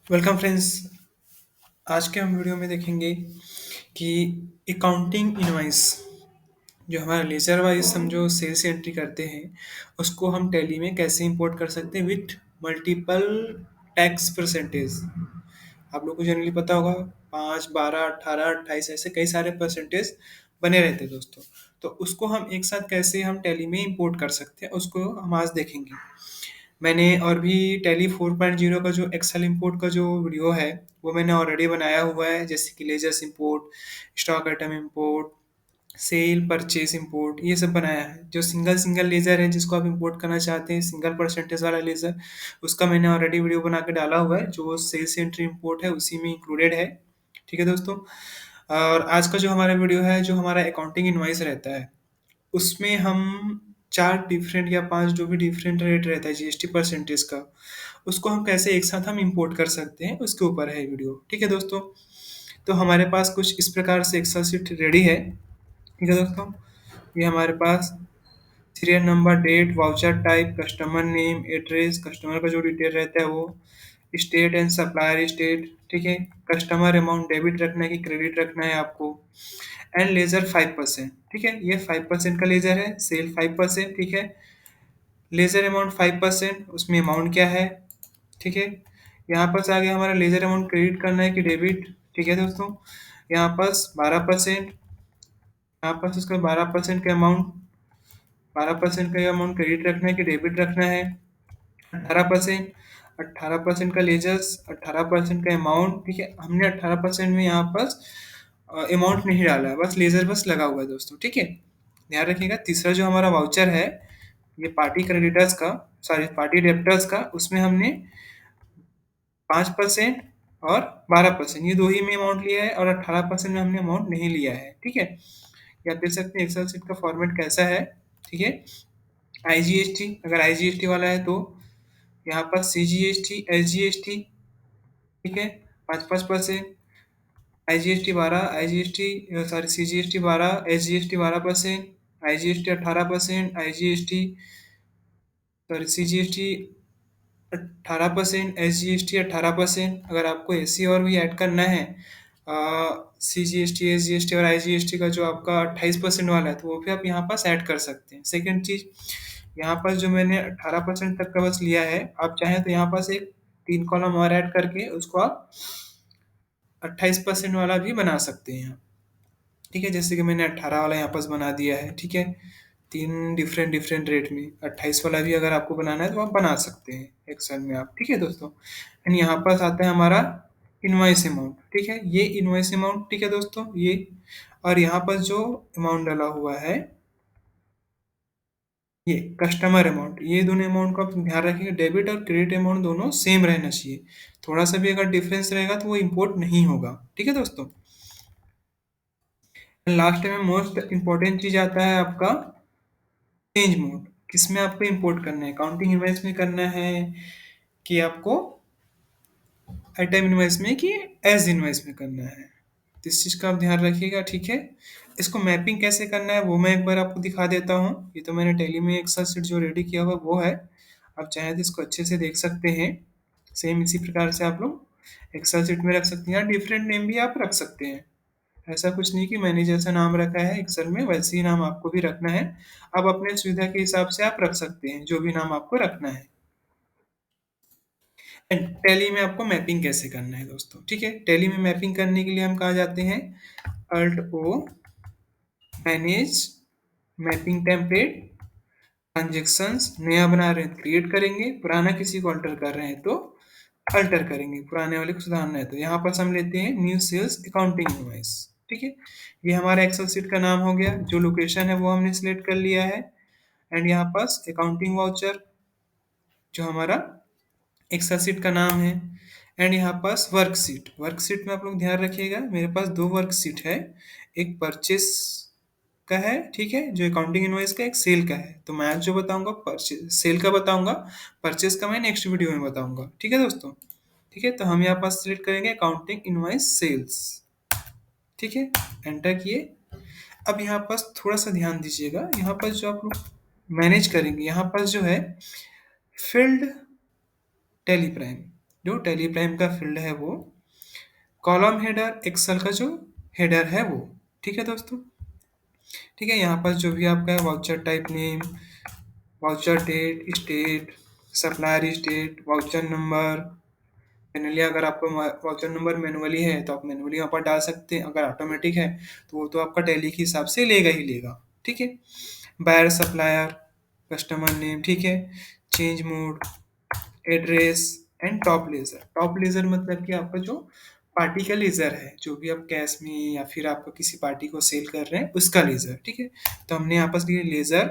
Welcome friends. आज के हम वीडियो में देखेंगे कि अकाउंटिंग इनवाइस जो हमारा लेजर वाइज हम जो सेल्स एंट्री करते हैं उसको हम टैली में कैसे इंपोर्ट कर सकते हैं विथ मल्टीपल टैक्स परसेंटेज। आप लोग को जनरली पता होगा 5, 12, 18, 28 ऐसे कई सारे परसेंटेज बने रहते हैं दोस्तों। तो उसको हम एक साथ कैसे हम टैली में इंपोर्ट कर सकते हैं उसको हम आज देखेंगे। मैंने और भी टैली 4.0 का जो एक्सेल इंपोर्ट का जो वीडियो है वो मैंने ऑलरेडी बनाया हुआ है, जैसे कि ledgers import, stock item import, sale purchase import, ये सब बनाया है। जो सिंगल सिंगल लेजर है जिसको आप इंपोर्ट करना चाहते हैं, सिंगल परसेंटेज वाला लेजर, उसका मैंने ऑलरेडी वीडियो बना के डाला हुआ है जो सेल्स एंट्री इंपोर्ट है उसी में इंक्लूडेड है। ठीक है दोस्तों। और आज का जो हमारा वीडियो है जो हमारा अकाउंटिंग इनवाइस रहता है उसमें हम 4 डिफरेंट या 5 जो भी डिफरेंट रेट रहता है जीएसटी परसेंटेज का, उसको हम कैसे एक साथ हम इंपोर्ट कर सकते हैं उसके ऊपर है वीडियो। ठीक है दोस्तों। तो हमारे पास कुछ इस प्रकार से एक्सेल शीट रेडी है। ठीक है दोस्तों। ये हमारे पास serial number, date, voucher type, customer name, address, customer का जो डिटेल रहता है वो, स्टेट एंड सप्लायर स्टेट। ठीक है। कस्टमर अमाउंट डेबिट रखना है कि क्रेडिट रखना है आपको। And ledger 5%। ठीक है, ये 5% का लेजर है, सेल 5%। ठीक है। लेजर अमाउंट 5%, उसमें अमाउंट क्या है। ठीक है। यहाँ पास आ गया हमारा लेजर अमाउंट क्रेडिट करना है कि डेबिट। ठीक है दोस्तों। यहाँ पास 12%, यहाँ पास उसका 12% का अमाउंट, 12% का अमाउंट क्रेडिट रखना है कि डेबिट रखना है। 18%, 18% का लेजर्स, 18% का अमाउंट। ठीक है, हमने 18% में यहाँ पर अमाउंट नहीं डाला है, बस लेजर बस लगा हुआ है दोस्तों। ठीक है, ध्यान रखिएगा। तीसरा जो हमारा वाउचर है ये पार्टी क्रेडिटर्स का, सॉरी पार्टी डेप्टर्स का, उसमें हमने 5% और 12% ये दो ही में अमाउंट लिया है और 18% में हमने अमाउंट नहीं लिया है। ठीक है, ये आप देख सकते हैं एक्सेल शीट का फॉर्मेट कैसा है। ठीक है। आईजीएसटी, अगर आईजीएसटी वाला है तो यहाँ पर सीजीएसटी, एसजीएसटी। ठीक है, 5-5%। IGST 12, IGST sorry CGST 12, SGST 12%, IGST 18%, IGST sorry CGST 18%, SGST 18%। अगर आपको एसी और भी ऐड करना है, सीजीएसटी, एसजीएसटी और आईजीएसटी का जो आपका 28% वाला है तो वो भी आप यहाँ पास ऐड कर सकते हैं। सेकंड चीज, यहाँ पास जो मैंने 18% तक का बस लिया है, आप चाहें तो यहाँ पास एक 3 कॉलम और ऐड करके उसको आप 28% वाला भी बना सकते हैं। ठीक है, जैसे कि मैंने 18 वाला यहाँ पास बना दिया है। ठीक है, 3 डिफरेंट डिफरेंट रेट में 28 वाला भी अगर आपको बनाना है तो आप बना सकते हैं एक्सेल में आप। ठीक है दोस्तों। एंड यहाँ पास आता है हमारा इनवॉइस अमाउंट। ठीक है, ये इनवॉइस अमाउंट। ठीक है दोस्तों, ये और यहाँ पास जो अमाउंट डाला हुआ है ये कस्टमर अमाउंट, ये दोनों अमाउंट का आप ध्यान रखिएगा। डेबिट और क्रेडिट अमाउंट दोनों सेम रहना चाहिए, थोड़ा सा भी अगर डिफरेंस रहेगा तो वो इम्पोर्ट नहीं होगा। ठीक है दोस्तों। लास्ट में मोस्ट इंपॉर्टेंट चीज आता है आपका चेंज मोड, किसमें आपको इंपोर्ट करना है, काउंटिंग इनवॉइस में करना है कि आपको आइटम इनवॉइस में कि एज इनवॉइस में करना है। तो इस चीज़ का आप ध्यान रखिएगा। ठीक है। इसको मैपिंग कैसे करना है वो मैं एक बार आपको दिखा देता हूँ। ये तो मैंने टेली में एक्सेल शीट जो रेडी किया हुआ वो है, आप चाहें तो इसको अच्छे से देख सकते हैं। सेम इसी प्रकार से आप लोग एक्सेल शीट में रख सकते हैं या डिफरेंट नेम भी आप रख सकते हैं। ऐसा कुछ नहीं कि मैंने जैसा नाम रखा है एक्सेल में वैसे ही नाम आपको भी रखना है। आप अपने सुविधा के हिसाब से आप रख सकते हैं जो भी नाम आपको रखना है। एंड टैली में आपको मैपिंग कैसे करना है दोस्तों। ठीक है, टैली में मैपिंग करने के लिए हम कहाँ जाते हैं, अल्ट ओ, मैनेज, मैपिंग टेम्पलेट, ट्रांजेक्शंस। नया बना रहे हैं तो क्रिएट करेंगे, पुराना किसी को अल्टर कर रहे हैं तो अल्टर करेंगे, पुराने वाले को सुधारना है तो। यहाँ पर हम लेते हैं न्यू सेल्स अकाउंटिंग इनवॉइस। ठीक है, ये हमारा एक्सेल शीट का नाम हो गया, जो लोकेशन है वो हमने सिलेक्ट कर लिया है। एंड यहाँ पास अकाउंटिंग वाउचर जो हमारा एक्सेल शीट का नाम है। एंड यहाँ पास वर्कशीट, वर्कशीट में आप लोग ध्यान रखिएगा मेरे पास दो वर्कशीट है, एक परचेस का है। ठीक है, जो अकाउंटिंग इनवॉइस का, एक सेल का है। तो मैं आज जो बताऊंगा परचेस सेल का बताऊंगा, परचेस का मैं नेक्स्ट वीडियो में बताऊंगा। ठीक है दोस्तों। ठीक है, तो हम यहाँ पास सिलेक्ट करेंगे अकाउंटिंग इनवॉइस सेल्स। ठीक है, एंटर किए। अब यहाँ पास थोड़ा सा ध्यान दीजिएगा, यहाँ पास जो आप लोग मैनेज करेंगे, यहाँ पास जो है फील्ड टेली प्राइम, जो टैली प्राइम का फील्ड है वो, कॉलम हेडर एक्सेल का जो हेडर है वो। ठीक है दोस्तों। ठीक है, यहाँ पर जो भी आपका voucher type name, voucher date, state, supplier state, voucher number, manually अगर आपको वाउचर नंबर मैनुअली है तो आप मैनुअली यहाँ पर डाल सकते हैं, अगर ऑटोमेटिक है तो वो तो आपका टैली के हिसाब से लेगा ही लेगा। ठीक है। बायर सप्लायर, कस्टमर नेम, ठीक है, change mode, address and top ledger. Top ledger मतलब कि आपका जो पार्टी का लेजर है, जो भी आप कैश में या फिर आपको किसी पार्टी को सेल कर रहे हैं उसका लेजर। ठीक है। तो हमने यहाँ पास लिए लेजर,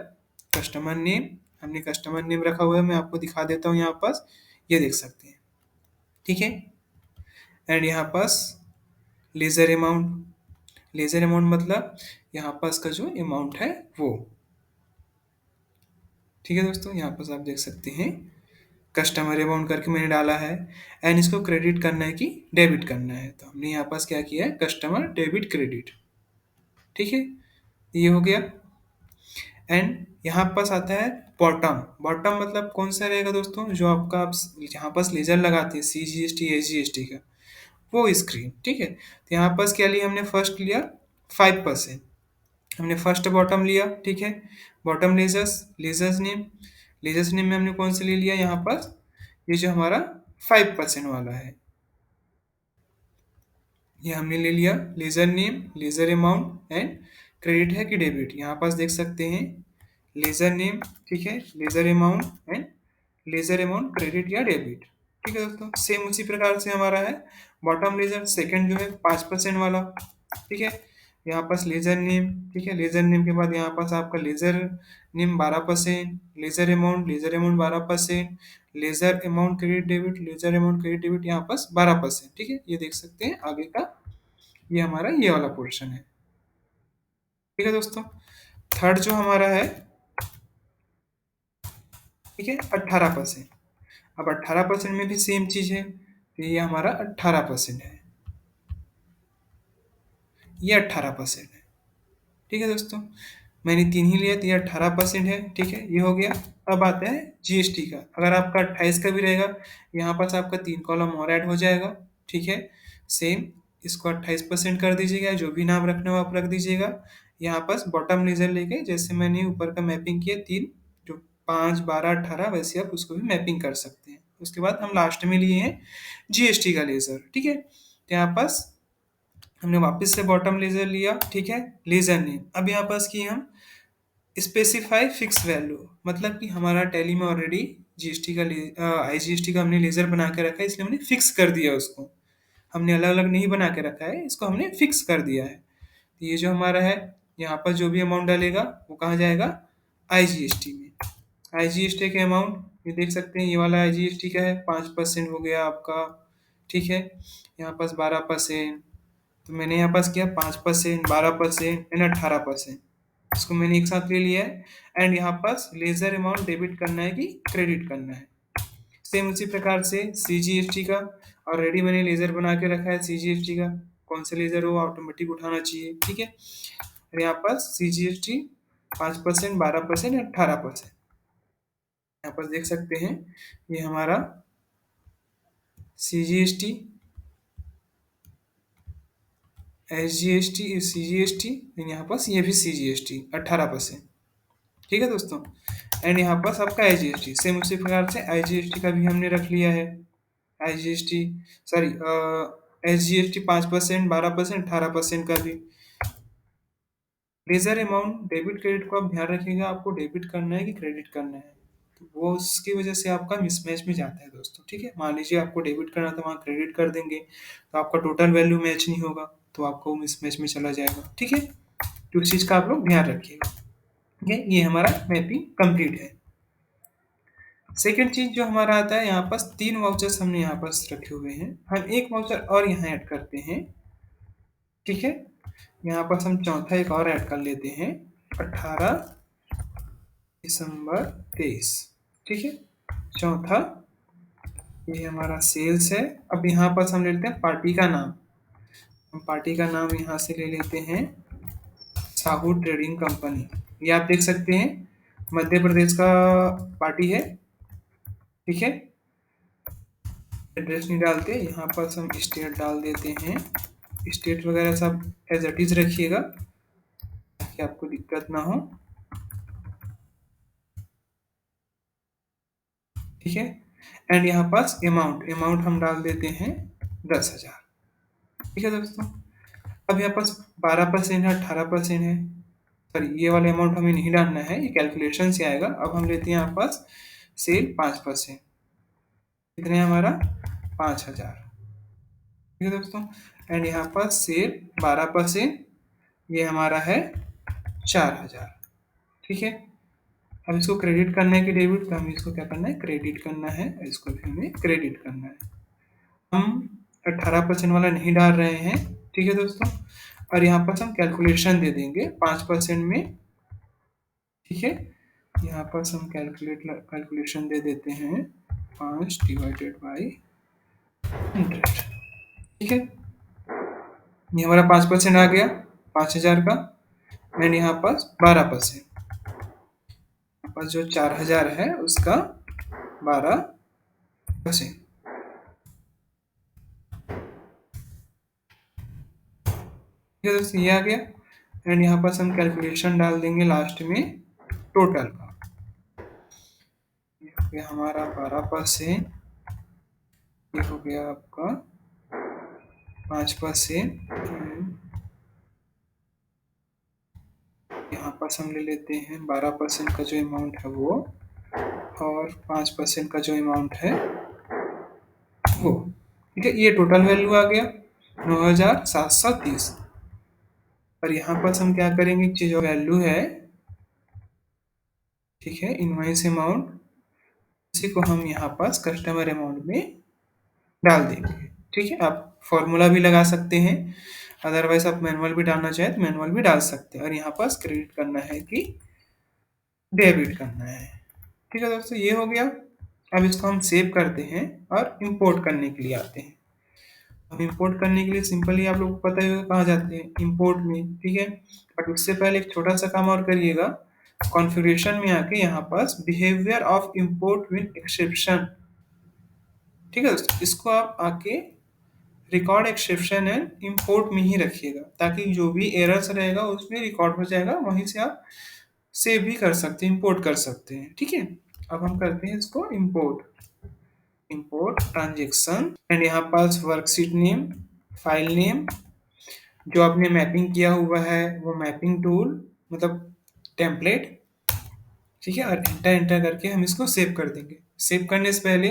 कस्टमर नेम, हमने कस्टमर नेम रखा हुआ है, मैं आपको दिखा देता हूँ यहाँ पास, ये देख सकते हैं। ठीक है। एंड यहाँ पास लेजर अमाउंट, लेजर अमाउंट मतलब यहाँ पास का जो अमाउंट है वो। ठीक है दोस्तों, यहाँ पास आप देख सकते हैं कस्टमर अमाउंट करके मैंने डाला है। एंड इसको क्रेडिट करना है कि डेबिट करना है, तो हमने यहाँ पास क्या किया है, कस्टमर डेबिट क्रेडिट। ठीक है, ये हो गया। एंड यहाँ पास आता है बॉटम। बॉटम मतलब कौन सा रहेगा दोस्तों, जो आपका आप यहाँ पास लेजर लगाते हैं CGST SGST का, वो स्क्रीन। ठीक है। तो यहाँ पास क्या लिया हमने, फर्स्ट लिया 5%, हमने फर्स्ट बॉटम लिया। ठीक है। Bottom ledgers, ledgers name, ledgers name में हमने कौन से ले लिया यहाँ पास, ये जो हमारा 5% वाला है, ये हमने ले लिया। Ledger name, ledger amount and credit है कि डेबिट, यहाँ पास देख सकते हैं लेजर नेम, ठीक है, ledger amount and ledger amount credit या डेबिट। ठीक है दोस्तों, सेम उसी प्रकार से हमारा है बॉटम लेजर सेकंड जो है 5% वाला। ठीक है। यहाँ पास लेजर नेम, ठीक है, लेजर नेम के बाद यहाँ पास आपका ledger name 12%, ledger amount 12%, ledger amount credit debit, ledger amount credit debit यहाँ पास 12%। ठीक है, ये देख सकते हैं आगे का, ये हमारा ये वाला पोर्शन है। ठीक है दोस्तों। थर्ड जो हमारा है, ठीक है, 18%। अब 18% में भी सेम चीज है, तो ये हमारा 18% है, ये 18% है। ठीक है दोस्तों, मैंने 3 ही लिया तो ये 18% है। ठीक है, ये हो गया। अब आता है GST का, अगर आपका 28 का भी रहेगा, यहाँ पास आपका 3 कॉलम और ऐड हो जाएगा। ठीक है, सेम इसको 28% कर दीजिएगा, जो भी नाम रखना हो आप रख दीजिएगा। यहाँ पास बॉटम लेजर लेके, जैसे मैंने ऊपर का मैपिंग किया 3, जो 5, 12, 18, वैसे आप उसको भी मैपिंग कर सकते हैं। उसके बाद हम लास्ट में लिए हैं GST का लेजर। ठीक है, तो यहाँ पास हमने वापस से बॉटम लेजर लिया। ठीक है, लेजर नेम, अब यहाँ पास की हम स्पेसिफाई फिक्स वैल्यू, मतलब कि हमारा टैली में ऑलरेडी GST का IGST का हमने लेजर बना के रखा है, इसलिए हमने फिक्स कर दिया उसको, हमने अलग अलग नहीं बना के रखा है, इसको हमने फिक्स कर दिया है। तो ये जो हमारा है, यहाँ पर जो भी अमाउंट डालेगा वो कहाँ जाएगा, IGST में। IGST के अमाउंट ये देख सकते हैं, ये वाला IGST का है, 5% हो गया आपका। ठीक है, यहाँ पास 12%, तो मैंने यहाँ पास किया 5%, 12% एंड 18%, इसको मैंने एक साथ ले लिया है। एंड यहाँ पास लेजर अमाउंट डेबिट करना है कि क्रेडिट करना है, सेम उसी प्रकार से CGST का ऑलरेडी मैंने लेजर बना के रखा है। CGST का कौन सा लेजर हो ऑटोमेटिक उठाना चाहिए। ठीक है, और यहाँ पास CGST 5%, 12% 18%, यहाँ पर देख सकते हैं ये हमारा CGST, SGST, CGST, यहाँ पास ये भी CGST 18%। ठीक है दोस्तों, एंड यहाँ पास आपका IGST, सेम उसी प्रकार से IGST का भी हमने रख लिया है। IGST, सॉरी, SGST 5%, 12%, 18% का भी। लेजर अमाउंट डेबिट क्रेडिट को आप ध्यान रखिएगा, आपको डेबिट करना है कि क्रेडिट करना है, तो वो उसकी वजह से आपका मिसमैच में जाता है दोस्तों। ठीक है, मान लीजिए आपको डेबिट करना था, वहाँ क्रेडिट कर देंगे तो आपका टोटल वैल्यू मैच नहीं होगा, तो आपको मिसमैच में चला जाएगा। ठीक है, तो इस चीज़ का आप लोग ध्यान रखिएगा। ठीक है, ये हमारा मैपिंग कंप्लीट है। सेकेंड चीज जो हमारा आता है, यहाँ पास 3 वाउचर्स हमने यहाँ पास रखे हुए हैं, हम एक वाउचर और यहाँ ऐड करते हैं। ठीक है, यहाँ पास हम चौथा एक और ऐड कर लेते हैं, 18 दिसंबर 23। ठीक है, चौथा ये हमारा सेल्स है। अब यहाँ पास हम ले लेते हैं पार्टी का नाम, हम पार्टी का नाम यहाँ से ले लेते हैं साहू ट्रेडिंग कंपनी। ये आप देख सकते हैं मध्य प्रदेश का पार्टी है। ठीक है, एड्रेस नहीं डालते, यहाँ पर हम स्टेट डाल देते हैं। स्टेट वगैरह सब एज इट इज रखिएगा ताकि आपको दिक्कत ना हो। ठीक है। एंड यहाँ पास अमाउंट अमाउंट हम डाल देते हैं 10,000। ठीक है दोस्तों। अब यहाँ पास 12% है, 18% है। सॉरी, ये वाले अमाउंट हमें नहीं डालना है, ये कैलकुलेशन से आएगा। अब हम लेते हैं यहाँ पास सेल 5%। कितने है हमारा? 5,000। ठीक है दोस्तों। एंड यहाँ पास सेल 12%, ये हमारा है 4,000। ठीक है। अब इसको क्रेडिट करना है कि डेबिट, तो हमें इसको क्या करना है? क्रेडिट करना है। इसको भी हमें क्रेडिट करना है। हम 18% वाला नहीं डाल रहे हैं। ठीक है दोस्तों। और यहाँ पर हम कैलकुलेशन दे देंगे 5% में। ठीक है। यहाँ पर हम कैलकुलेशन दे देते हैं 5/100। ठीक है। ये हमारा 5% आ गया 5,000 का। एंड यहाँ पर 12%, यहाँ पर जो 4,000 है उसका 12%। ठीक है दोस्तों, ये आ गया। एंड यहाँ पर हम कैलकुलेशन डाल देंगे लास्ट में टोटल का। ये हो गया हमारा 12%, ये हो गया आपका 5%। यहाँ पर हम ले लेते हैं 12% का जो अमाउंट है वो, और 5% का जो अमाउंट है वो। ठीक है। ये टोटल वैल्यू आ गया 9,730। और यहाँ पर हम क्या करेंगे कि जो वैल्यू है, ठीक है, इनवॉइस अमाउंट, उसी को हम यहाँ पास कस्टमर अमाउंट में डाल देंगे। ठीक है। आप फॉर्मूला भी लगा सकते हैं, अदरवाइज आप मैनुअल भी डालना चाहें तो मैनुअल भी डाल सकते हैं। और यहाँ पास क्रेडिट करना है कि डेबिट करना है। ठीक है दोस्तों, ये हो गया। अब इसको हम सेव करते हैं और इंपोर्ट करने के लिए आते हैं। अब इंपोर्ट करने के लिए सिंपली आप लोगों को पता ही होगा कहाँ जाते हैं, इंपोर्ट में। ठीक है। बट उससे पहले एक छोटा सा काम और करिएगा। कॉन्फ़िगरेशन में आके यहाँ पास behaviour of import with exception. ठीक है दोस्तों, इसको आप आके रिकॉर्ड एक्सेप्शन एंड इंपोर्ट में ही रखिएगा, ताकि जो भी एरर्स रहेगा उसमें रिकॉर्ड हो जाएगा, वहीं से आप सेव भी कर सकते हैं, इंपोर्ट कर सकते हैं। ठीक है। अब हम करते हैं इसको इंपोर्ट। इंपोर्ट ट्रांजेक्शन एंड यहाँ पास वर्कशीट नेम, फाइल नेम, जो आपने मैपिंग किया हुआ है वो मैपिंग टूल, मतलब टेम्पलेट। ठीक है। और एंटर एंटर करके हम इसको सेव कर देंगे। सेव करने से पहले,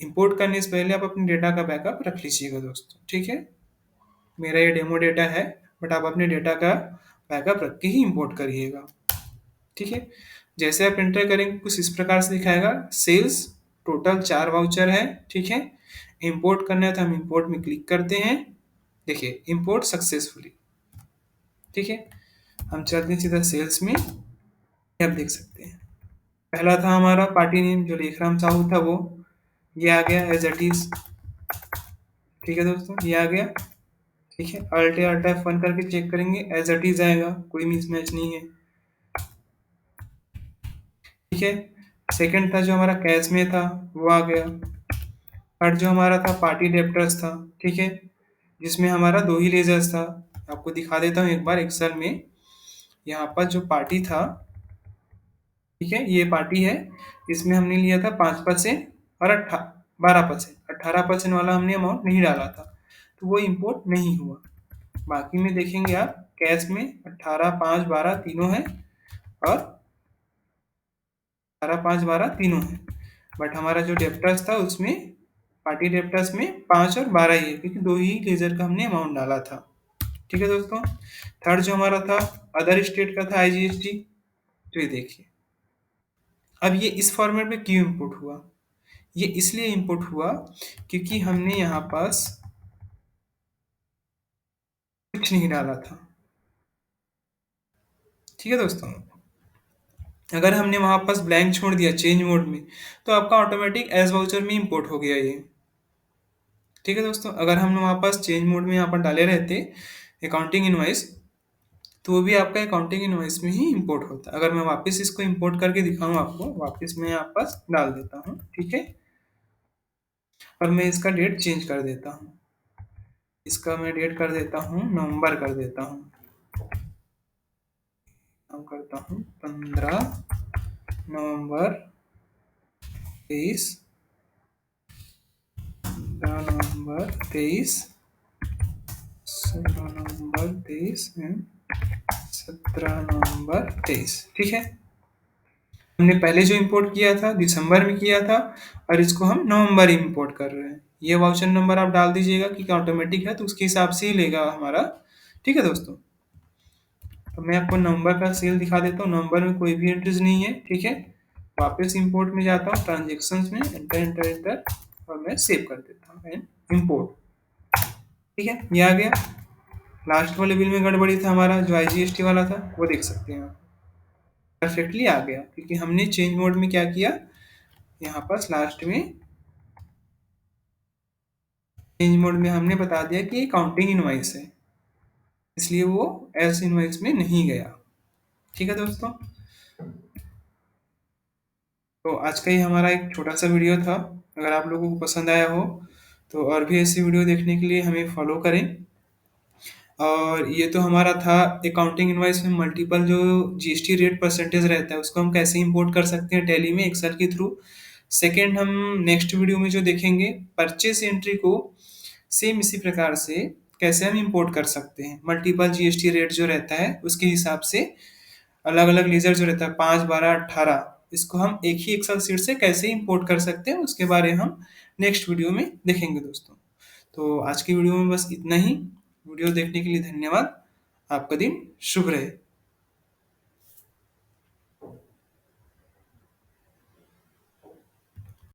इंपोर्ट करने से पहले आप अपने डेटा का बैकअप रख लीजिएगा दोस्तों। ठीक है। मेरा ये डेमो डेटा है, बट आप अपने डेटा का बैकअप रख के ही इंपोर्ट करिएगा। ठीक है। जैसे आप एंटर करेंगे कुछ इस प्रकार से दिखाएगा, सेल्स टोटल 4 वाउचर है। ठीक है। इंपोर्ट करना है तो हम इंपोर्ट में क्लिक करते हैं। देखिए, इंपोर्ट सक्सेसफुली। ठीक है। हम चलते हैं सीधा सेल्स में। ये आप देख सकते हैं, पहला था हमारा पार्टी नेम जो लेखराम साहू था, वो ये आ गया एज इट इज। ठीक है दोस्तों, ये आ गया। ठीक है। अल्ट F1 करके चेक करेंगे, एज इट इज आएगा, कोई मिसमैच नहीं है। ठीक है। सेकंड था जो हमारा कैश में था, वो आ गया। थर्ड जो हमारा था पार्टी डेप्टर्स था। ठीक है। जिसमें हमारा 2 ही लेजर्स था। आपको दिखा देता हूँ एक बार एक्सेल में। यहाँ पर जो पार्टी था, ठीक है, ये पार्टी है। इसमें हमने लिया था 5% और 12%। 18% वाला हमने अमाउंट नहीं डाला था, तो वो इम्पोर्ट नहीं हुआ। बाकी में देखेंगे आप, कैश में 18, 5, 12 तीनों है, और 18, 5, 12 तीनों है। बट हमारा जो डेप्टर्स था उसमें, पार्टी डेप्टर्स में 5 और 12 ही है, क्योंकि 2 ही लेजर का हमने अमाउंट डाला था। ठीक है दोस्तों। थर्ड जो हमारा था अदर स्टेट का था, IGST। तो ये देखिए, अब ये इस फॉर्मेट में क्यों इंपोर्ट हुआ? ये इसलिए इंपोर्ट हुआ क्योंकि हमने यहाँ पास कुछ नहीं डाला था। ठीक है दोस्तों। अगर हमने वहाँ पास ब्लैंक छोड़ दिया चेंज मोड में, तो आपका ऑटोमेटिक एज वाउचर में इंपोर्ट हो गया ये। ठीक है दोस्तों। अगर हम वहाँ पास चेंज मोड में यहाँ पर डाले रहते अकाउंटिंग इनवाइस, तो वो भी आपका अकाउंटिंग इनवाइस में ही इंपोर्ट होता। अगर मैं वापस इसको इंपोर्ट करके दिखाऊँ आपको, वापस मैं यहाँ पास डाल देता हूँ। ठीक है। और मैं इसका डेट चेंज कर देता हूँ। इसका मैं डेट कर देता हूँ, नवंबर कर देता हूँ। हम करता हूँ 15 नवंबर 23, 15 नवंबर 23, 16 नवंबर 23 एंड 17 नवंबर 23। ठीक है, हमने पहले जो इंपोर्ट किया था दिसंबर में किया था, और इसको हम नवंबर में इंपोर्ट कर रहे हैं। ये वाउचर नंबर आप डाल दीजिएगा कि ऑटोमेटिक है, तो उसके हिसाब से ही लेगा हमारा। ठीक है दोस्तों, तो मैं आपको नवंबर का सेल दिखा देता हूँ। नवंबर में कोई भी एंट्रीज नहीं है। ठीक है, वापस इंपोर्ट में जाता हूँ, ट्रांजेक्शन्स में एंटर एंटर एंटर, और मैं सेव कर देता हूँ एंड इंपोर्ट। ठीक है, ये आ गया। लास्ट वाले बिल में गड़बड़ी था हमारा, जो IGST वाला था, वो देख सकते हैं आप। परफेक्टली आ गया क्योंकि हमने चेंज मोड में क्या किया, यहाँ पर लास्ट में चेंज मोड में हमने बता दिया कि ये काउंटिंग इनवाइस है, इसलिए वो एस इनवाइस में नहीं गया। ठीक है दोस्तों, तो आज का ही हमारा एक छोटा सा वीडियो था। अगर आप लोगों को पसंद आया हो तो और भी ऐसी वीडियो देखने के लिए हमें फॉलो करें। और ये तो हमारा था अकाउंटिंग इनवाइस में मल्टीपल जो GST रेट परसेंटेज रहता है उसको हम कैसे इंपोर्ट कर सकते हैं टैली में एक्सेल के थ्रू। सेकंड, हम नेक्स्ट वीडियो में जो देखेंगे परचेस एंट्री को सेम इसी प्रकार से कैसे हम इंपोर्ट कर सकते हैं। मल्टीपल GST रेट जो रहता है उसके हिसाब से अलग अलग लेजर जो रहता है 5, 12, 18, इसको हम एक ही एक्सेल शीट से कैसे इंपोर्ट कर सकते हैं उसके बारे में हम नेक्स्ट वीडियो में देखेंगे दोस्तों। तो आज की वीडियो में बस इतना ही। वीडियो देखने के लिए धन्यवाद। आपका दिन शुभ रहे।